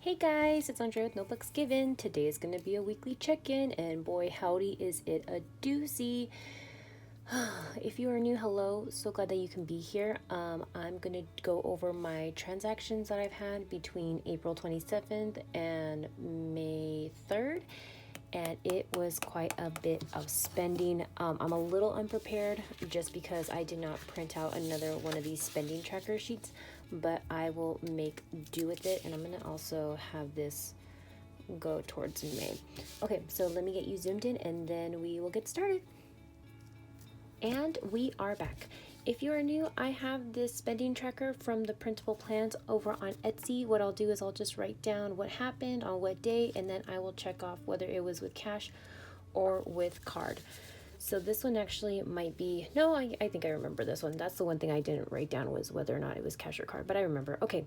Hey guys, it's Andrea with Notebooks Given. Today is going to be a weekly check-in, and boy howdy is it a doozy. If you are new, hello, so glad that you can be here. I'm going to go over my transactions that I've had between April 27th and May 3rd, and it was quite a bit of spending. I'm a little unprepared just because I did not print out another one of these spending tracker sheets, but I will make do with it, and I'm going to also have this go towards May. Okay, so let me get you zoomed in and then we will get started. And we are back. If you are new, I have this spending tracker from the Printable Plans over on Etsy. What I'll do is I'll just write down what happened on what day, and then I will check off whether it was with cash or with card. So this one actually might be, no, I think I remember this one. That's the one thing I didn't write down, was whether or not it was cash or card, but I remember. Okay,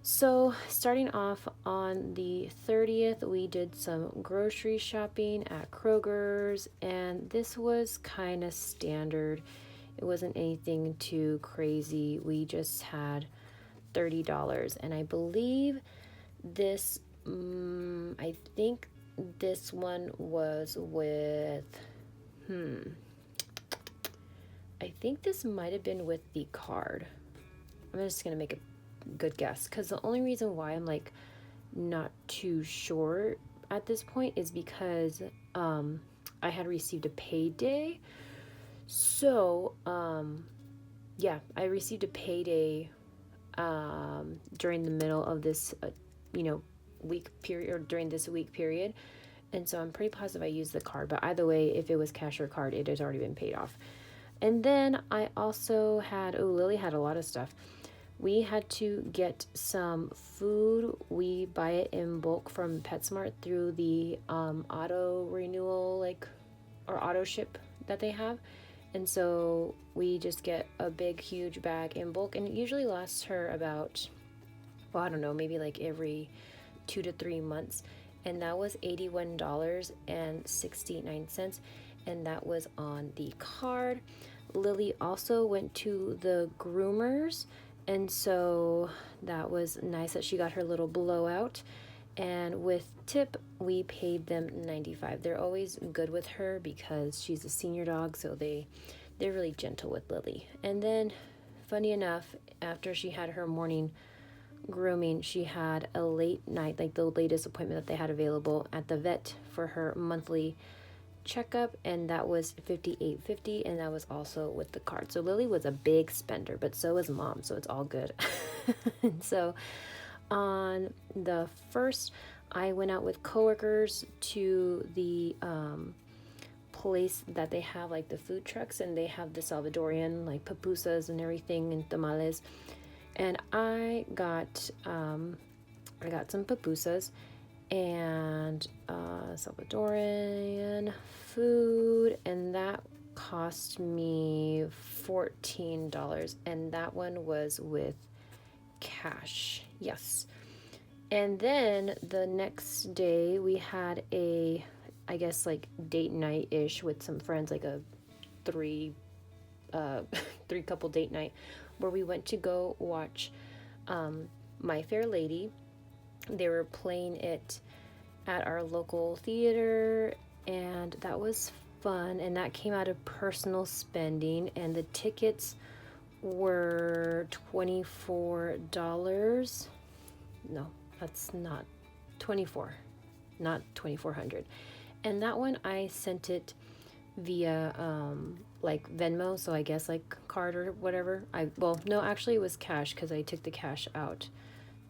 so starting off on the 30th, we did some grocery shopping at Kroger's, and this was kind of standard. It wasn't anything too crazy. We just had $30, and I believe this, I think this one was with, I think this might have been with the card. I'm just gonna make a good guess, because the only reason why I'm like not too sure at this point is because I had received a payday. So yeah, I received a payday during the middle of this week period, or during this week period. And so I'm pretty positive I used the card, but either way, if it was cash or card, it has already been paid off. And then I also had, Lily had a lot of stuff. We had to get some food. We buy it in bulk from PetSmart through the auto renewal, or auto ship that they have. And so we just get a big, huge bag in bulk, and it usually lasts her about, well, I don't know, maybe like every 2 to 3 months. And that was $81.69, and that was on the card. Lily also went to the groomers, and so that was nice that she got her little blowout. And with tip, we paid them $95. They're always good with her because she's a senior dog, so they're really gentle with Lily. And then, funny enough, after she had her morning grooming, she had a late night, like the latest appointment that they had available at the vet for her monthly checkup, and that was $58.50, and that was also with the card. So Lily was a big spender, but so was Mom, so it's all good. And so on the 1st, I went out with coworkers to the place that they have like the food trucks, and they have the Salvadorian like pupusas and everything and tamales. And I got some pupusas and Salvadorian food, and that cost me $14, and that one was with cash. Yes. And then the next day we had a, I guess, like date night-ish with some friends, like a three couple date night, where we went to go watch My Fair Lady. They were playing it at our local theater, and that was fun, and that came out of personal spending, and the tickets were $24. No, that's not 24, not 2,400. And that one I sent it via like Venmo, so I guess like card or whatever. No, actually it was cash, because I took the cash out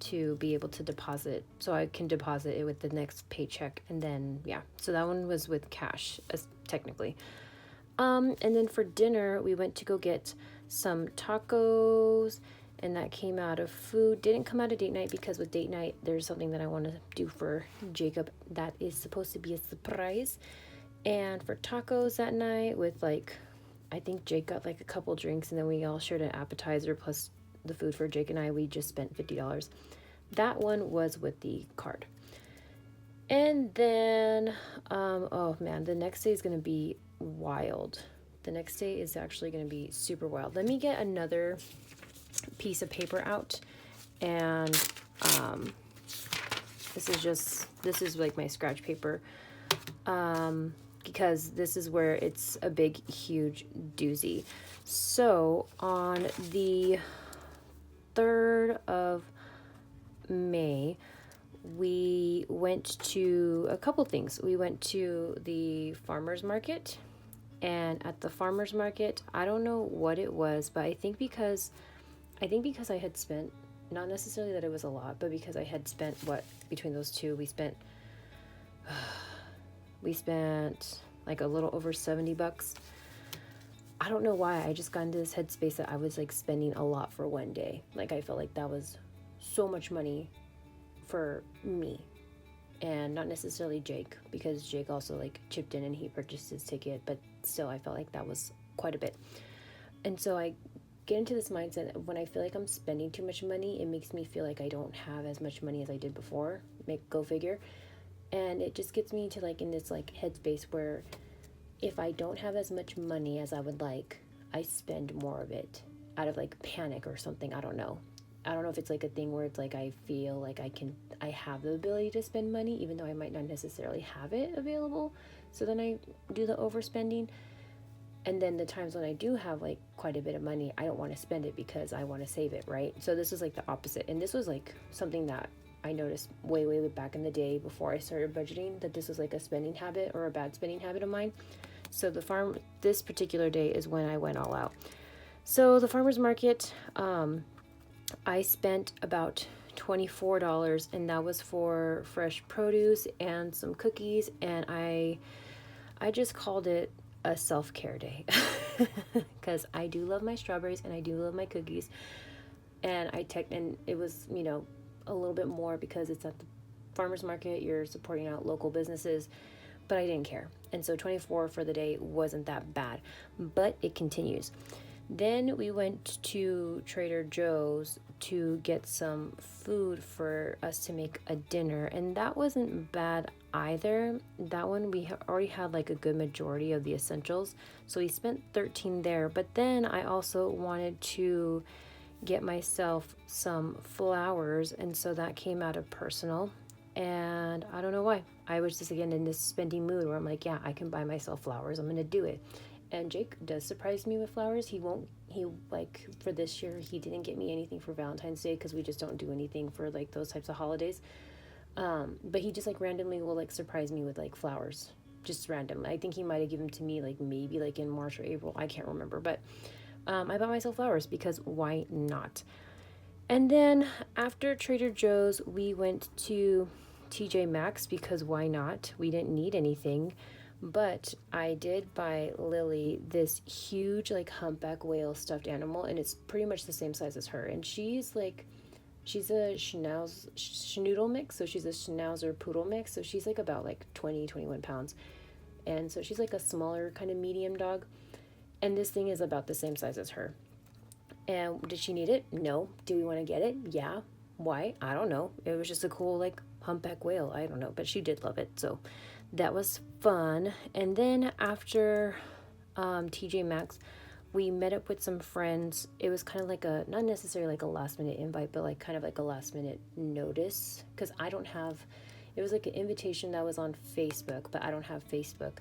to be able to deposit, so I can deposit it with the next paycheck. And then yeah, so that one was with cash, as technically. And then for dinner we went to go get some tacos, and that came out of food. Didn't come out of date night, because with date night there's something that I want to do for Jacob that is supposed to be a surprise. And for tacos that night, with like, I think Jake got like a couple drinks, and then we all shared an appetizer plus the food for Jake and I. We just spent $50. That one was with the card. And then oh man, the next day is going to be wild. The next day is actually going to be super wild. Let me get another piece of paper out, and This is like my scratch paper, because this is where it's a big, huge doozy. So on the 3rd of May, we went to a couple things. We went to the farmer's market, and at the farmer's market, I don't know what it was, but I think because I had spent, not necessarily that it was a lot, but because I had spent what, between those two, we spent like a little over $70. I don't know why, I just got into this headspace that I was like spending a lot for one day. Like I felt like that was so much money for me, and not necessarily Jake, because Jake also like chipped in and he purchased his ticket, but still I felt like that was quite a bit. And so I get into this mindset of when I feel like I'm spending too much money, it makes me feel like I don't have as much money as I did before. Go figure. And it just gets me into like in this like headspace where if I don't have as much money as I would like, I spend more of it out of like panic or something. I don't know if it's like a thing where it's like I feel like I have the ability to spend money even though I might not necessarily have it available. So then I do the overspending. And then the times when I do have like quite a bit of money, I don't want to spend it because I want to save it, right? So this was like the opposite. And this was like something that I noticed way back in the day before I started budgeting, that this was like a spending habit or a bad spending habit of mine. So this particular day is when I went all out. So the farmer's market, I spent about $24, and that was for fresh produce and some cookies, and I just called it a self-care day because I do love my strawberries and I do love my cookies, and and it was, a little bit more because it's at the farmer's market, you're supporting out local businesses, but I didn't care. And so 24 for the day wasn't that bad, but it continues. Then we went to Trader Joe's to get some food for us to make a dinner, and that wasn't bad either. That one we already had like a good majority of the essentials, so we spent $13 there. But then I also wanted to get myself some flowers, and so that came out of personal. And I don't know why, I was just again in this spending mood where I'm like, yeah, I can buy myself flowers, I'm gonna do it. And Jake does surprise me with flowers. He like for this year he didn't get me anything for Valentine's Day because we just don't do anything for like those types of holidays. But he just like randomly will like surprise me with like flowers, just random. I think he might have given them to me like maybe like in March or April, I can't remember, but I bought myself flowers because why not? And then after Trader Joe's, we went to TJ Maxx because why not? We didn't need anything. But I did buy Lily this huge like humpback whale stuffed animal, and it's pretty much the same size as her. And she's a schnoodle mix, so she's a schnauzer poodle mix. So she's like about like 21 pounds. And so she's like a smaller kind of medium dog. And this thing is about the same size as her. And did she need it? No. Do we want to get it? Yeah. Why? I don't know. It was just a cool like humpback whale. I don't know. But she did love it. So that was fun. And then after TJ Maxx, we met up with some friends. It was kind of like not necessarily like a last minute invite, but like kind of like a last minute notice. Because it was like an invitation that was on Facebook, but I don't have Facebook.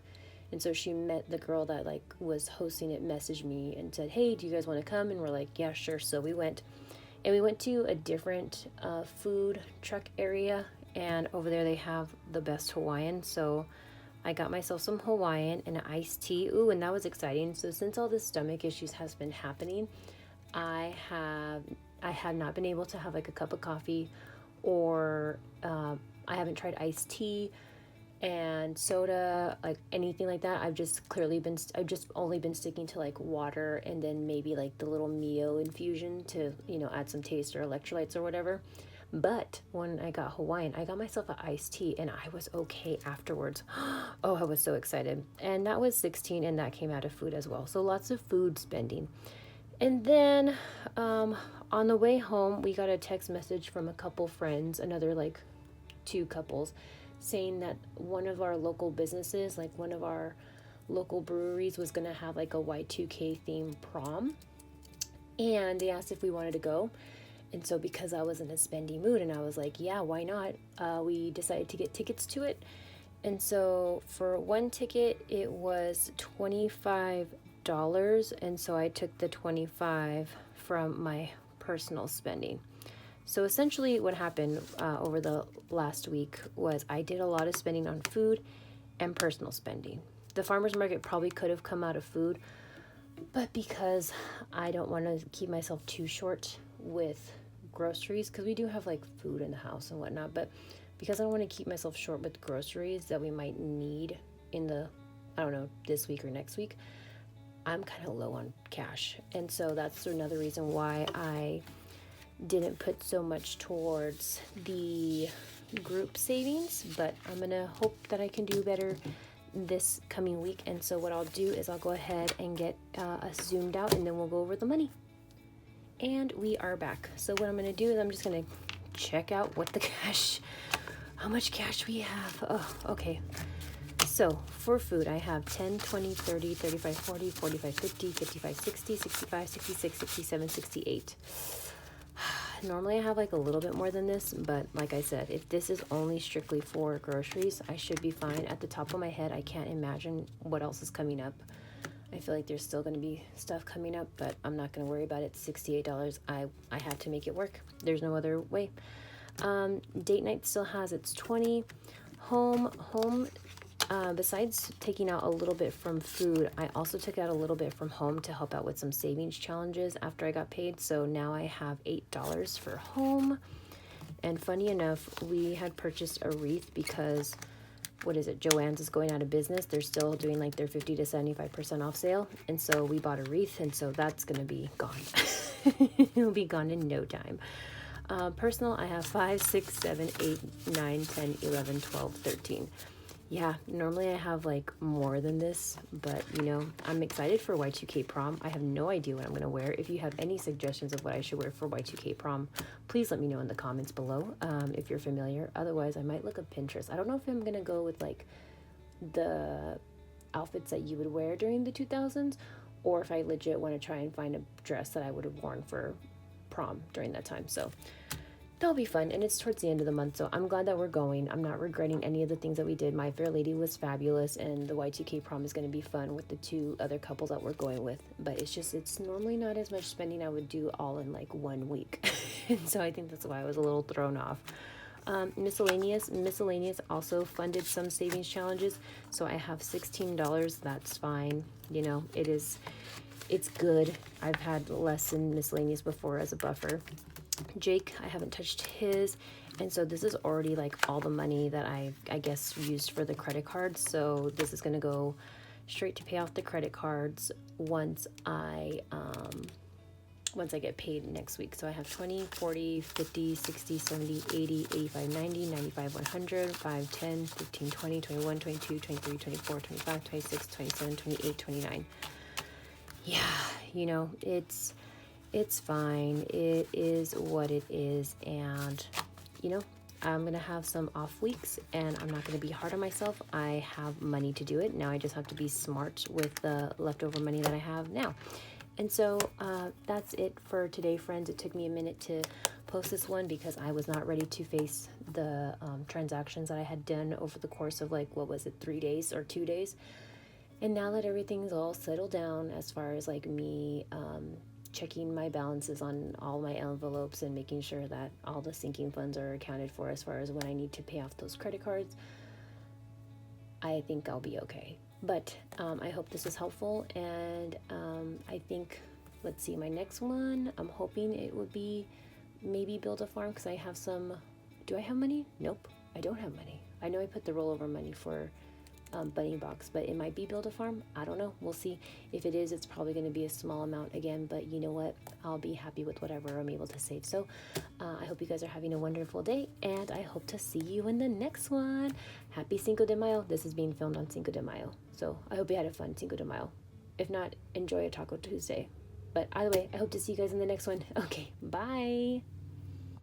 And so the girl that like was hosting it messaged me and said, hey, do you guys want to come? And we're like, yeah, sure. So we went. And we went to a different food truck area. And over there they have the best Hawaiian. So I got myself some Hawaiian and an iced tea. Ooh, and that was exciting. So since all this stomach issues has been happening, I have not been able to have like a cup of coffee, or I haven't tried iced tea and soda, like anything like that. I've just only been sticking to like water and then maybe like the little Mio infusion to, add some taste or electrolytes or whatever. But when I got Hawaiian, I got myself an iced tea and I was okay afterwards. Oh, I was so excited. And that was 16, and that came out of food as well. So lots of food spending. And then on the way home, we got a text message from a couple friends, another like 2 couples, saying that one of our local businesses, like one of our local breweries, was going to have like a Y2K themed prom. And they asked if we wanted to go. And so because I was in a spendy mood and I was like, yeah, why not? We decided to get tickets to it. And so for one ticket, it was $25. And so I took the 25 from my personal spending. So essentially what happened over the last week was I did a lot of spending on food and personal spending. The farmer's market probably could have come out of food, but because I don't want to keep myself too short with groceries, because we do have like food in the house and whatnot, but because I don't want to keep myself short with groceries that we might need in the, I don't know, this week or next week, I'm kind of low on cash. And so that's another reason why I didn't put so much towards the group savings, but I'm going to hope that I can do better this coming week. And so what I'll do is I'll go ahead and get us zoomed out, and then we'll go over the money. And we are back. So what I'm going to do is I'm just going to check out what the cash, how much cash we have. Oh, okay. So for food, I have 10, 20, 30, 35, 40, 45, 50, 55, 60, 65, 66, 67, 68. Normally I have like a little bit more than this, but like I said, if this is only strictly for groceries, I should be fine. At the top of my head, I can't imagine what else is coming up. I feel like there's still going to be stuff coming up, but I'm not going to worry about it. $68. I had to make it work. There's no other way. Date night still has its 20. Home, besides taking out a little bit from food, I also took out a little bit from home to help out with some savings challenges after I got paid. So now I have $8 for home. And funny enough, we had purchased a wreath because, what is it, Joann's is going out of business. They're still doing like their 50 to 75% off sale. And so we bought a wreath, and so that's going to be gone. It'll be gone in no time. Personal, I have 5, 6, 7, 8, 9, 10, 11, 12, 13. Yeah, normally I have like more than this, but you know, I'm excited for Y2K prom. I have no idea what I'm going to wear. If you have any suggestions of what I should wear for Y2K prom, please let me know in the comments below if you're familiar. Otherwise, I might look up Pinterest. I don't know if I'm going to go with like the outfits that you would wear during the 2000s, or if I legit want to try and find a dress that I would have worn for prom during that time. So that'll be fun, and it's towards the end of the month, so I'm glad that we're going. I'm not regretting any of the things that we did. My Fair Lady was fabulous, and the Y2K prom is going to be fun with the 2 other couples that we're going with. But it's normally not as much spending I would do all in like 1 week. And so I think that's why I was a little thrown off. Miscellaneous also funded some savings challenges, so I have $16. That's fine. You know, it's good. I've had less in miscellaneous before as a buffer. Jake, I haven't touched his, and so this is already like all the money that I guess used for the credit cards. So this is going to go straight to pay off the credit cards once I get paid next week. So I have 20, 40, 50, 60, 70, 80, 85, 90, 95, 100, 5, 10, 15, 20, 21, 22, 23, 24, 25, 26, 27, 28, 29. Yeah, you know, it's fine. It is what it is. And, you know, I'm going to have some off weeks, and I'm not going to be hard on myself. I have money to do it. Now I just have to be smart with the leftover money that I have now. And so that's it for today, friends. It took me a minute to post this one because I was not ready to face the transactions that I had done over the course of 3 days or 2 days. And now that everything's all settled down as far as me checking my balances on all my envelopes and making sure that all the sinking funds are accounted for as far as when I need to pay off those credit cards, I think I'll be okay. But I hope this is helpful, and I think, let's see, my next one, I'm hoping it would be maybe build a farm, because I have some. Do I have money? Nope, I don't have money. I know I put the rollover money for bunny box, but it might be build a farm. I don't know. We'll see. If it is, it's probably going to be a small amount again, but you know what? I'll be happy with whatever I'm able to save. So I hope you guys are having a wonderful day, and I hope to see you in the next one. Happy Cinco de Mayo. This is being filmed on Cinco de Mayo, so I hope you had a fun Cinco de Mayo. If not, enjoy a Taco Tuesday. But either way, I hope to see you guys in the next one. Okay, bye.